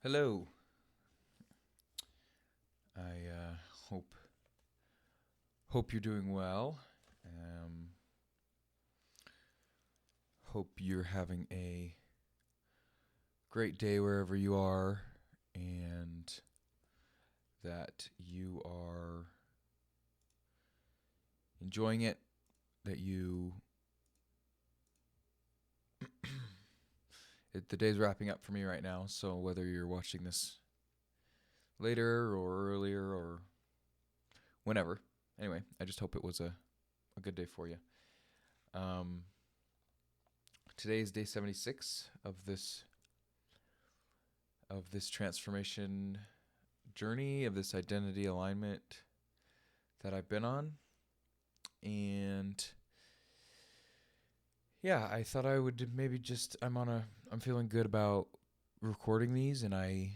Hello. I hope you're doing well. Um, Hope you're having a great day wherever you are, and that you are enjoying it. That you the day's wrapping up for me right now. So whether you're watching this later or earlier or whenever, anyway, I just hope it was a good day for you. Um, Today is day 76 of this transformation journey, of this identity alignment that I've been on. And yeah, I thought I would maybe just I'm feeling good about recording these, and I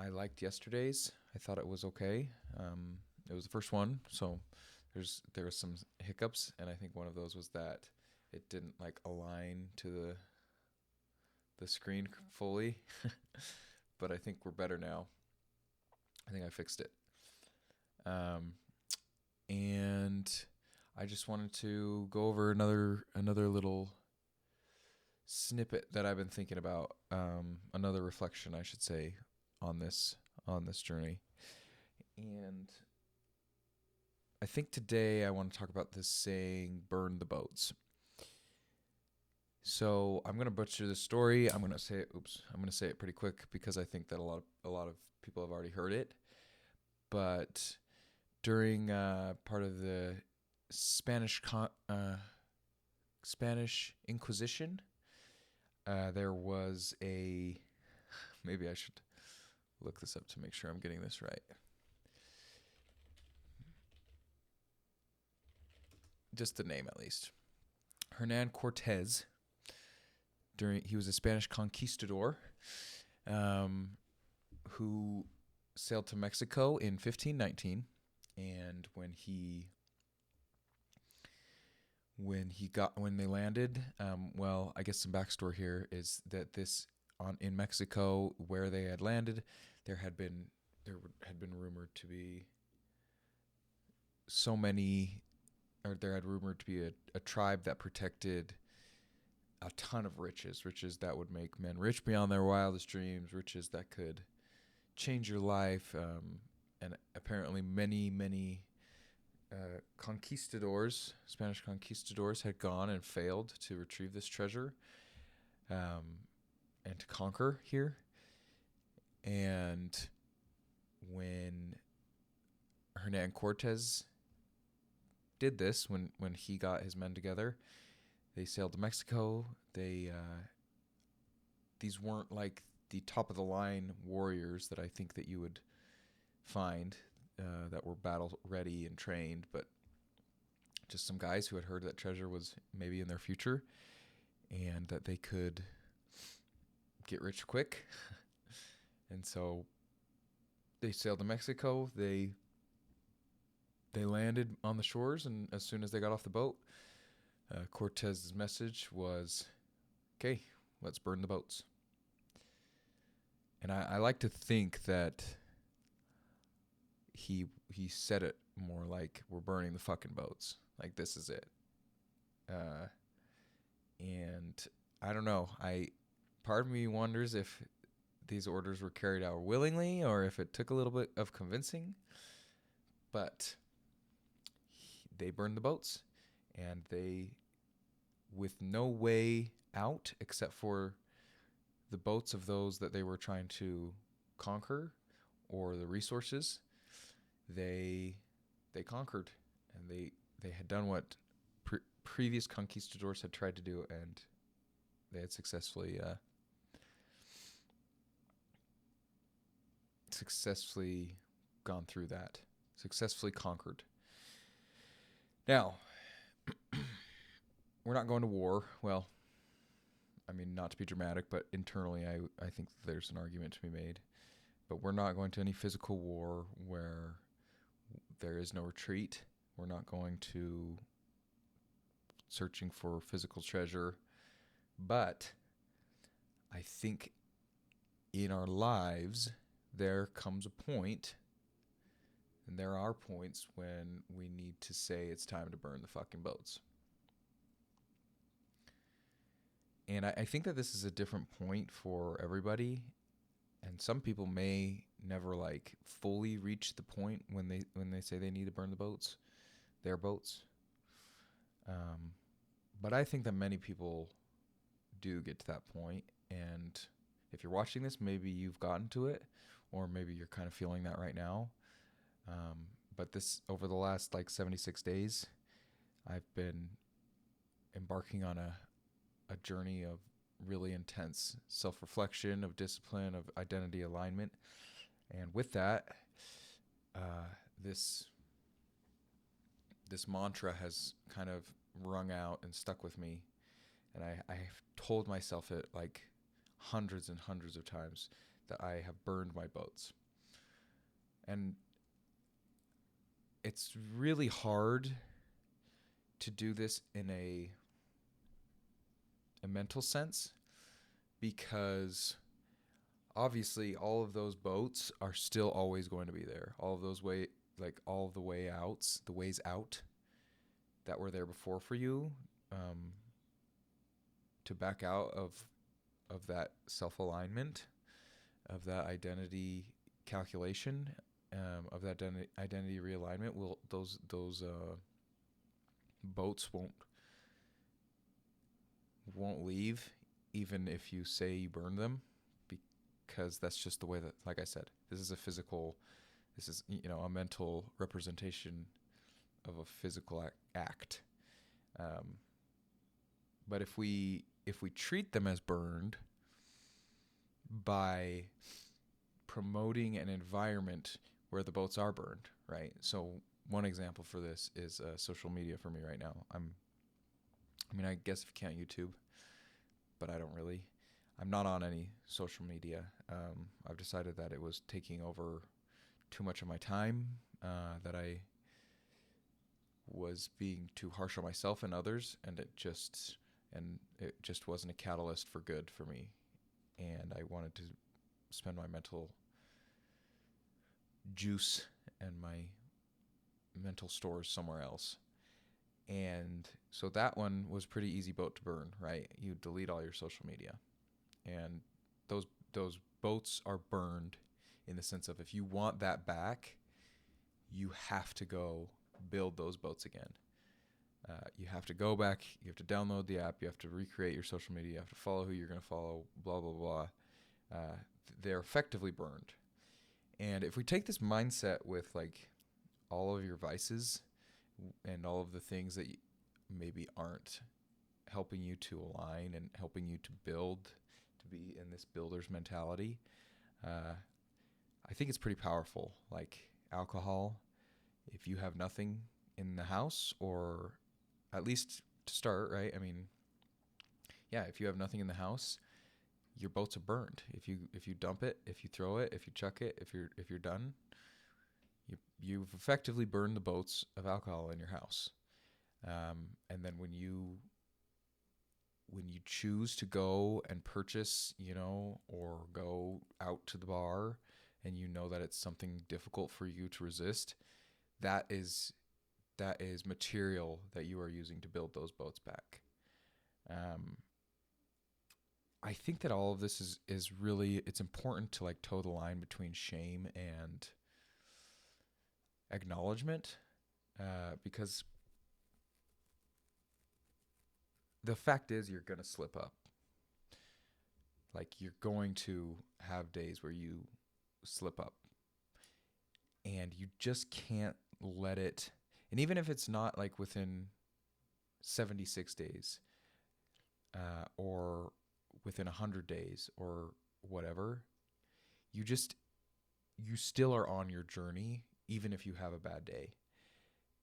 liked yesterday's. I thought it was okay. It was the first one, so there was some hiccups, and I think one of those was that it didn't like align to the screen fully. But I think we're better now. I think I fixed it. Um, and I just wanted to go over another little snippet that I've been thinking about, another reflection, I should say, on this journey. And I think today I want to talk about this saying, "Burn the boats." So I'm gonna butcher the story. I'm gonna say it. Oops. I'm gonna say it pretty quick because I think that a lot of people have already heard it. But during part of the Spanish Inquisition, there was a. Maybe I should look this up to make sure I'm getting this right. Just the name, at least. Hernan Cortez. He was a Spanish conquistador, um, who sailed to Mexico in 1519, and when they landed, well, I guess some backstory here is that this on in Mexico where they had landed, there had been rumored to be so many, or there had rumored to be a tribe that protected a ton of riches that would make men rich beyond their wildest dreams, riches that could change your life, and apparently many Spanish conquistadors, had gone and failed to retrieve this treasure, um, and to conquer here. And when Hernan Cortez did this, when he got his men together, they sailed to Mexico. These weren't like the top of the line warriors that I think that you would find, that were battle ready and trained, but just some guys who had heard that treasure was maybe in their future and that they could get rich quick. And so they sailed to Mexico. They landed on the shores, and as soon as they got off the boat, Cortez's message was, "Okay, let's burn the boats." And I like to think that he said it more like, "We're burning the fucking boats. Like, this is it." Uh, and I don't know. I Part of me wonders if these orders were carried out willingly or if it took a little bit of convincing. But they burned the boats, and with no way out except for the boats of those that they were trying to conquer, or the resources, they they conquered, and they had done what previous conquistadors had tried to do, and they had successfully gone through that, successfully conquered. Now, we're not going to war. Well, I mean, not to be dramatic, but internally, I think there's an argument to be made. But we're not going to any physical war where there is no retreat. We're not going to searching for physical treasure. But I think in our lives, there comes a point, and there are points when we need to say it's time to burn the fucking boats. And I think that this is a different point for everybody, and some people may never like fully reach the point when they say they need to burn the boats, their boats. But I think that many people do get to that point, and if you're watching this, maybe you've gotten to it, or maybe you're kind of feeling that right now. But this, over the last like 76 days, I've been embarking on a journey of really intense self-reflection, of discipline, of identity alignment. And with that, this mantra has kind of rung out and stuck with me. And I've told myself it like hundreds and hundreds of times, that I have burned my boats. And it's really hard to do this in a mental sense, because obviously all of those boats are still always going to be there. All of those all of the ways out that were there before for you, to back out of that self-alignment, of that identity calculation, of that identity realignment, those boats won't leave, even if you say you burn them, because that's just the way that, like I said, this is a mental representation of a physical act. But if we treat them as burned by promoting an environment where the boats are burned, right? So one example for this is social media for me right now. I guess if you count YouTube, but I don't really. I'm not on any social media. I've decided that it was taking over too much of my time, that I was being too harsh on myself and others, and it just wasn't a catalyst for good for me. And I wanted to spend my mental juice and my mental stores somewhere else. And so that one was pretty easy boat to burn, right? You delete all your social media. And those boats are burned in the sense of, if you want that back, you have to go build those boats again. You have to go back, you have to download the app, you have to recreate your social media, you have to follow who you're going to follow, blah, blah, blah. They're effectively burned. And if we take this mindset with like all of your vices and all of the things that maybe aren't helping you to align and helping you to build, to be in this builder's mentality, I think it's pretty powerful. Like alcohol, if you have nothing in the house, or at least to start, right? If you have nothing in the house, your boats are burned. If you dump it, if you throw it, if you chuck it, if you're done, you've effectively burned the boats of alcohol in your house. And then when you choose to go and purchase, or go out to the bar, and that it's something difficult for you to resist, that is material that you are using to build those boats back. I think that all of this is really, it's important to like toe the line between shame and acknowledgement, because the fact is, you're going to slip up. Like, you're going to have days where you slip up, and you just can't let it. And even if it's not like within 76 days, or within 100 days or whatever, you still are on your journey, even if you have a bad day.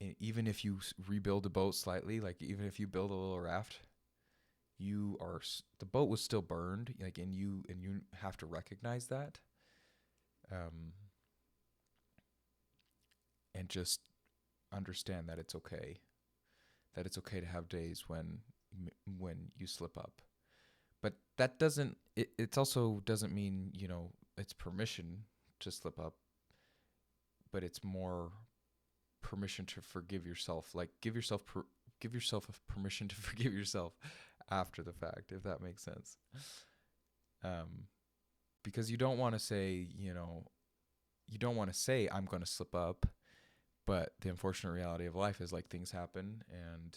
And even if you rebuild a boat slightly, like even if you build a little raft, the boat was still burned, like, and you have to recognize that, and just understand that it's okay to have days when you slip up. But that doesn't, it also doesn't mean, you know, it's permission to slip up, but it's more permission to forgive yourself. Like give yourself a permission to forgive yourself after the fact, if that makes sense. Um, because you don't want to say, you know, you don't want to say I'm going to slip up, but the unfortunate reality of life is like things happen, and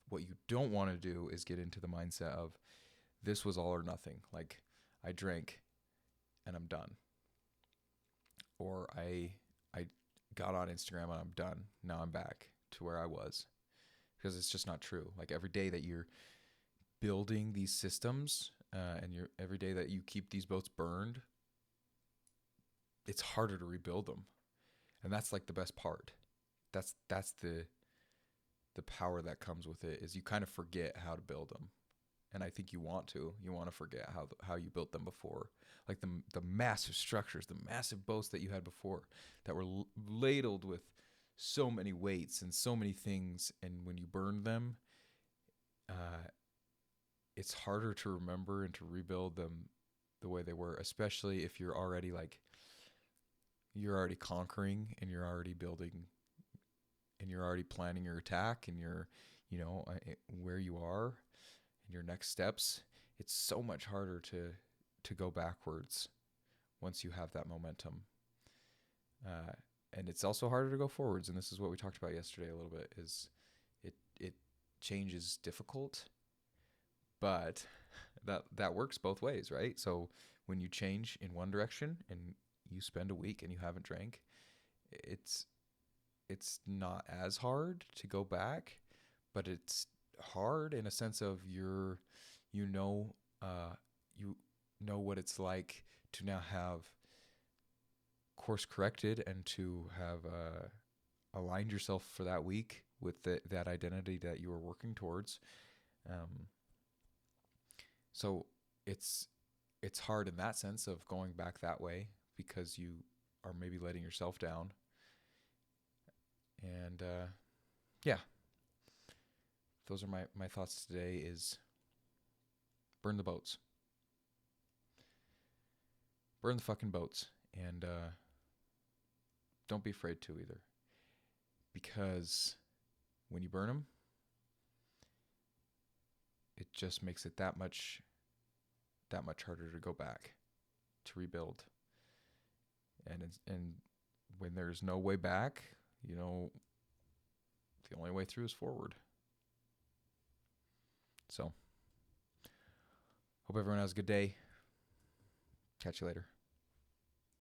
what you don't want to do is get into the mindset of this was all or nothing. Like I drank and I'm done, or I got on Instagram and I'm done. Now I'm back to where I was, because it's just not true. Like every day that you're building these systems, and you're every day that you keep these boats burned, it's harder to rebuild them, and that's like the best part. That's the power that comes with it, is you kind of forget how to build them. And I think you want to forget how you built them before, like the massive structures, the massive boats that you had before, that were ladled with so many weights and so many things, and when you burned them, uh, it's harder to remember and to rebuild them the way they were, especially if you're already conquering, and you're already building, and you're already planning your attack, and you're, you know, where you are and your next steps. It's so much harder to go backwards once you have that momentum. Uh, and it's also harder to go forwards. And this is what we talked about yesterday a little bit, is it change is difficult, but that works both ways, right? So when you change in one direction and you spend a week and you haven't drank, it's it's not as hard to go back, but it's hard in a sense of you know you know what it's like to now have course corrected, and to have aligned yourself for that week with that identity that you were working towards. Um, so it's it's hard in that sense of going back that way, because you are maybe letting yourself down. And yeah, those are my thoughts today. Is burn the boats, burn the fucking boats, and don't be afraid to either, because when you burn them, it just makes it that much harder to go back to rebuild. And when there's no way back, you know, the only way through is forward. So, hope everyone has a good day. Catch you later.